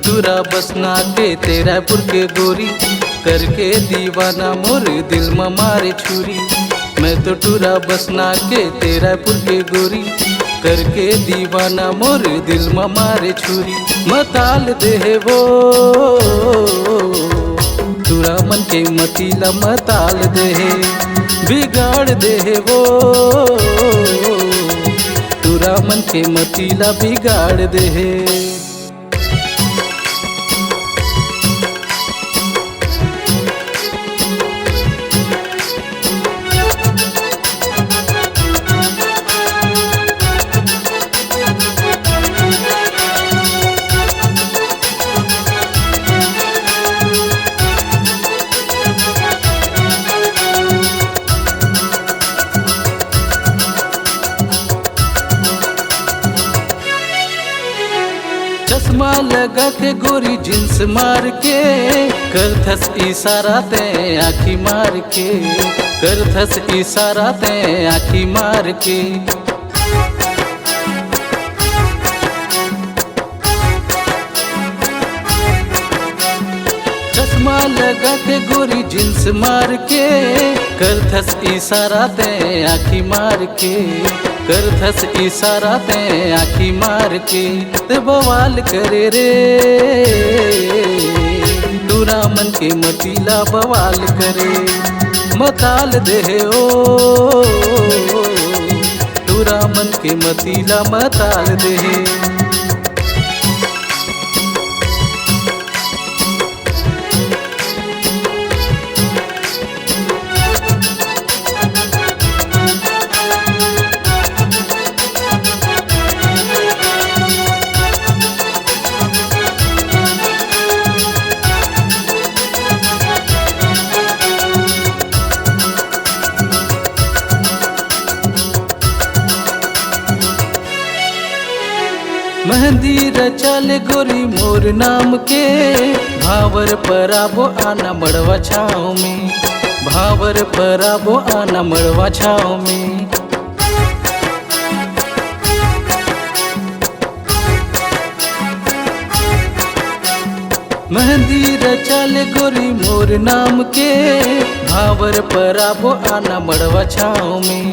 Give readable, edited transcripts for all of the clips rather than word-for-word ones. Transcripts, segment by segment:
टूरा बसना के तेरापुर के गोरी, करके दीवाना मोर दिल में मारे छुरी। मैं तो टूरा बसना के तेरापुर के गोरी, करके दीवाना मोर दिल में मारे छुरी। मताल दे वो टूरा मन के मतीला मताल दे, बिगाड़ दे वो टूरा मन के मतीला बिगाड़ दे। चश्मा लगा के गोरी जींस मार के, करथस इशारा ते आँखी मार के, करथस इशारा ते आँखी मार के। चश्मा लगा के गोरी जींस मार के, करथस इशारा ते आँखी मार के, करथस इशारा ते आँखी मार के। ते बवाल करे रे टूरा मन के मतीला बवाल करे, मताल दे ओ टूरा मन के मतीला मताल दे। मेहंदी रचल गोरी मोर नाम के, भावर पराबो आना मड़वा छाँव में, भावर पराबो आना मड़वा छाँव में। मेहंदी रचल गोरी मोर नाम के, भावर पराबो आना मड़वा छाँव में,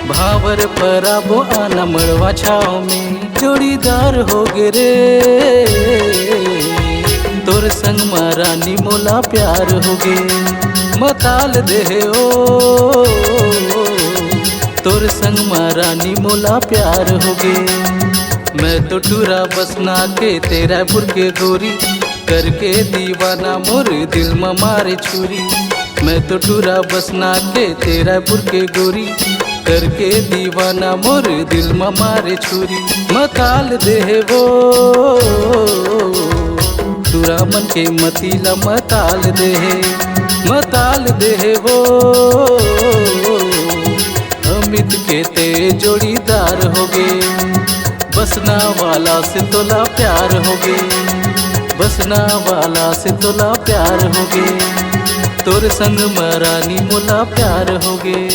भावर पराबो आना मड़वा छाँव में। जोड़ीदार हो गे रे तोर संग महारानी मोला प्यार हो गे, मताल दे ओ तोर संग महारानी मोला प्यार हो गे। मैं तो टूरा बसना के तेरापुर के गोरी, करके दीवाना मोर दिल में मारे छुरी। मैं तो टूरा बसना के तेरापुर के गोरी, करके दीवाना मोर दिल में मारे छुरी। मताल दे वो टूरा मन के मतीला मताल दे, मताल दे वो अमित के ते जोड़ीदार हो गे। बसना वाला से तोला प्यार हो गे, बसना वाला से तोला प्यार हो गे, तोर संग महारानी मोला प्यार हो गे।